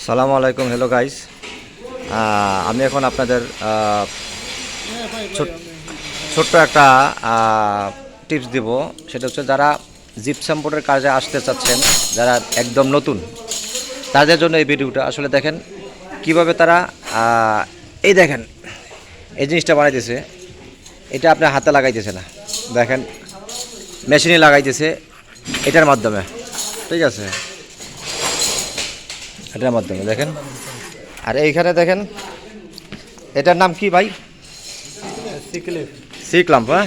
সালামু আলাইকুম, hello guys. আমি এখন আপনাদের ছোট্ট একটা টিপস দিব। সেটা হচ্ছে যারা জিপসাম বোর্ডের কাজে আসতে চাচ্ছেন, যারা একদম নতুন, তাদের জন্য এই ভিডিওটা। আসলে দেখেন কিভাবে তারা এই দেখেন এই জিনিসটা বানাইতেছে। এটা আপনার হাতে লাগাইতেছে না, দেখেন মেশিনে লাগাইতেছে এটার মাধ্যমে। ঠিক আছে, এটার মাধ্যমে দেখেন। আর এইখানে দেখেন এটার নাম কি ভাই? C clamp. হ্যাঁ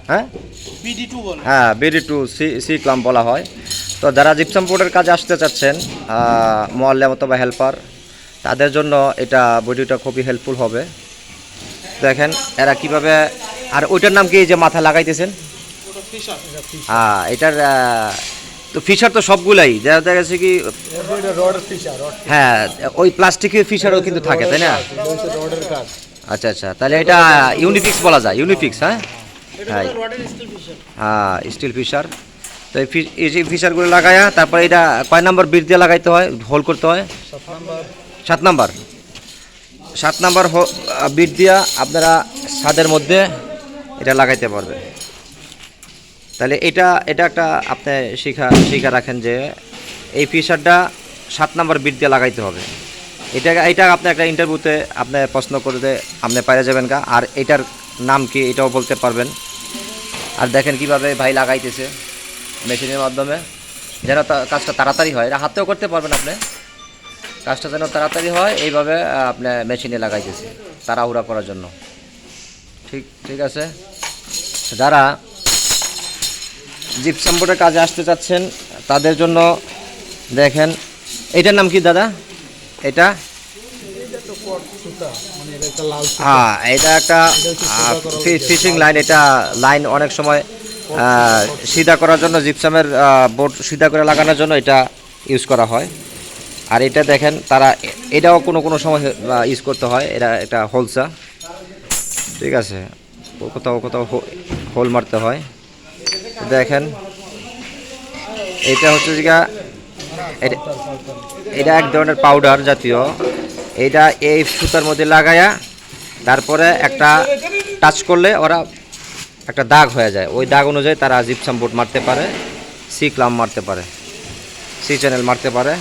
হ্যাঁ হ্যাঁ, BD2 সি ক্লাম্প বলা হয়। তো যারা জিপসাম বোর্ডের কাজে আসতে চাচ্ছেন, মোয়াল্লেম অথবা হেল্পার, তাদের জন্য এটা ভিডিওটা খুবই হেল্পফুল হবে। দেখেন এরা কিভাবে। আর ওইটার নাম কি যে মাথা লাগাইতেছেন? এটার তো ফিশার তো সবগুলাই দেখা গেছে কি, হ্যাঁ ওই প্লাস্টিকের ফিশারও কিন্তু থাকে, তাই না? আচ্ছা আচ্ছা, তাহলে এটা ইউনিফিক্স বলা যায়, ইউনিফিক্স। হ্যাঁ হ্যাঁ হ্যাঁ, স্টিল ফিশার। তো এই যে ফিশারগুলো লাগায়া তারপরে এটা কয় নাম্বার বিট দিয়ে লাগাইতে হয়, হোল করতে হয়? 7 নাম্বার। 7 নাম্বার বিট দিয়া আপনারা ছাদের মধ্যে এটা লাগাইতে পারবে। তাহলে এটা একটা আপনি শিখা রাখেন যে এই ফিশারটা 7 নাম্বার বিট দিয়ে লাগাইতে হবে। এটা আপনি একটা ইন্টারভিউতে আপনি প্রশ্ন করতে আপনি পাইয়া যাবেন গা। আর এটার নাম কি এটাও বলতে পারবেন। আর দেখেন কিভাবে ভাই লাগাইতেছে মেশিনের মাধ্যমে, যেন কাজটা তাড়াতাড়ি হয়। এটা হাতেও করতে পারবেন আপনি, কাজটা যেন তাড়াতাড়ি হয় এইভাবে আপনি মেশিনে লাগাইতেছে তাড়াহুড়া করার জন্য। ঠিক আছে। যারা জিপসাম বোর্ডের কাজে আসতে চাচ্ছেন তাদের জন্য দেখেন এটার নাম কি দাদা? এটা হ্যাঁ, এটা একটা ফিশিং লাইন। এটা লাইন অনেক সময় সিধা করার জন্য, জিপসামের বোর্ড সিধা করে লাগানোর জন্য এটা ইউজ করা হয়। আর এটা দেখেন তারা এটাও কোনো সময় ইউজ করতে হয়। এটা হোলসা। ঠিক আছে, কোথাও হোল মারতে হয়। দেখেন এটা হচ্ছে যে এটা এক ধরনের পাউডার জাতীয়। এটা এই সুতার মধ্যে লাগায়া তারপরে একটা টাচ করলে ওরা একটা দাগ হয়ে যায়। ওই দাগ অনুযায়ী তারা জিপসাম বোর্ড মারতে পারে, সি ক্লাম্প মারতে পারে, সি চ্যানেল মারতে পারে।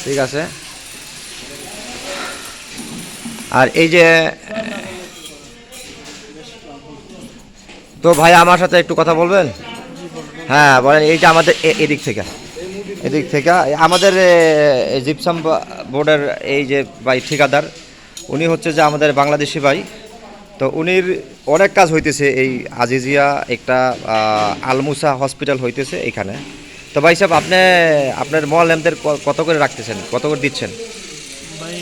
ঠিক আছে। আর এই যে তো ভাই আমার সাথে একটু কথা বলবেন? হ্যাঁ বলেন। এইটা আমাদের এদিক থেকে আমাদের জিপসাম বোর্ডের এই যে ভাই ঠিকাদার, উনি হচ্ছে যে আমাদের বাংলাদেশি ভাই। তো উনির অনেক কাজ হইতেছে এই আজিজিয়া একটা আলমুসা হসপিটাল হইতেছে এখানে। তো ভাই সাহেব আপনি আপনার মোয়াল্লেমদের কত করে রাখতেছেন, কত করে দিচ্ছেন? ভাই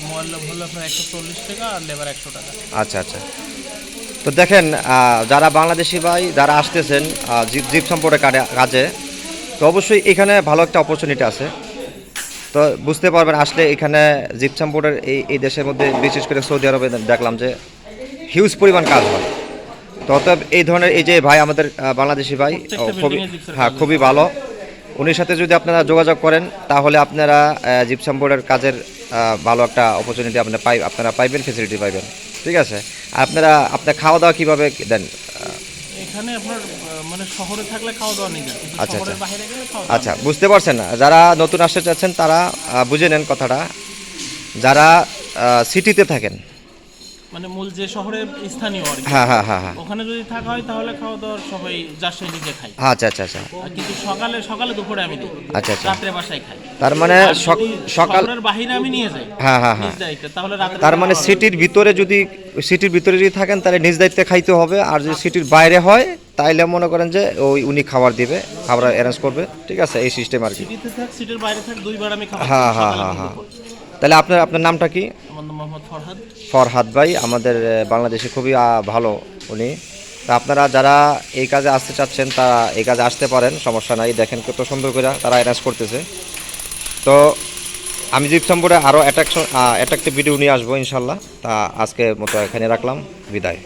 মোয়াল্লেম হলো আপনার 140 টাকা আর লেবার 100 টাকা। আচ্ছা আচ্ছা। তো দেখেন যারা বাংলাদেশি ভাই যারা আসতেছেন জিপসাম বোর্ডের কাজে, তো অবশ্যই এখানে ভালো একটা অপরচুনিটি আছে। তো বুঝতে পারবেন আসলে এখানে জিপসাম বোর্ডের এই দেশের মধ্যে, বিশেষ করে সৌদি আরবে দেখলাম যে হিউজ পরিমাণ কাজ হয়। তো অতএব এই ধরনের এই যে ভাই আমাদের বাংলাদেশি ভাই খুবই ভালো। উনির সাথে যদি আপনারা যোগাযোগ করেন তাহলে আপনারা জিপসাম বোর্ডের কাজের ভালো একটা অপরচুনিটি আপনারা পাইবেন, ফেসিলিটি পাইবেন। ঠিক আছে। আর আপনার খাওয়া দাওয়া কীভাবে দেন? এখানে আপনার মানে শহরে থাকলে খাওয়া দাওয়া নিয়ে যান, আচ্ছা শহরের বাইরে গেলে খাওয়া আচ্ছা, বুঝতে পারছেন না? যারা নতুন আসতে চাচ্ছেন তারা বুঝে নেন কথাটা। যারা সিটিতে থাকেন, মানে মূল যে শহরের স্থানীয় আর কি, হ্যাঁ হ্যাঁ হ্যাঁ হ্যাঁ, ওখানে যদি থাকা হয় তাহলে খাওয়া দাওয়ার সবাই যার সে নিজে খায়। আচ্ছা আচ্ছা আচ্ছা কিন্তু সকালে দুপুরে আমি দিই, আচ্ছা আচ্ছা। রাত্রে বাসায় খাই। তার মানে সকাল, শহরের বাইরে আমি নিয়ে যাই, হ্যাঁ হ্যাঁ হ্যাঁ, নিজ দায়িত্বে, তাহলে রাতে তার মানে সিটির ভিতরে যদি থাকেন তাহলে নিজ দায়িত্বে খাইতে হবে। আর যদি সিটির বাইরে হয় তাইলে মনে করেন যে উনি খাবার অ্যারেঞ্জ করবে। ঠিক আছে, এই সিস্টেম আর কি। সিটিতে থাক সিটির বাইরে থাক দুইবার আমি খাবার হ্যাঁ হ্যাঁ হ্যাঁ হ্যাঁ। তাহলে আপনার নামটা কি? আমার নাম মোহাম্মদ ফরহাদ ভাই, আমাদের বাংলাদেশে খুবই ভালো উনি। তা আপনারা যারা এই কাজে আসতে চাচ্ছেন তারা এই কাজে আসতে পারেন, সমস্যা নাই। দেখেন কত সুন্দর করে তারা অ্যারেঞ্জ করতেছে। তো আমি জিপসাম বোর্ডে আরও অ্যাট্রাকটিভ ভিডিও নিয়ে আসবো ইনশাল্লাহ। তা আজকের মতো এখানে রাখলাম, বিদায়।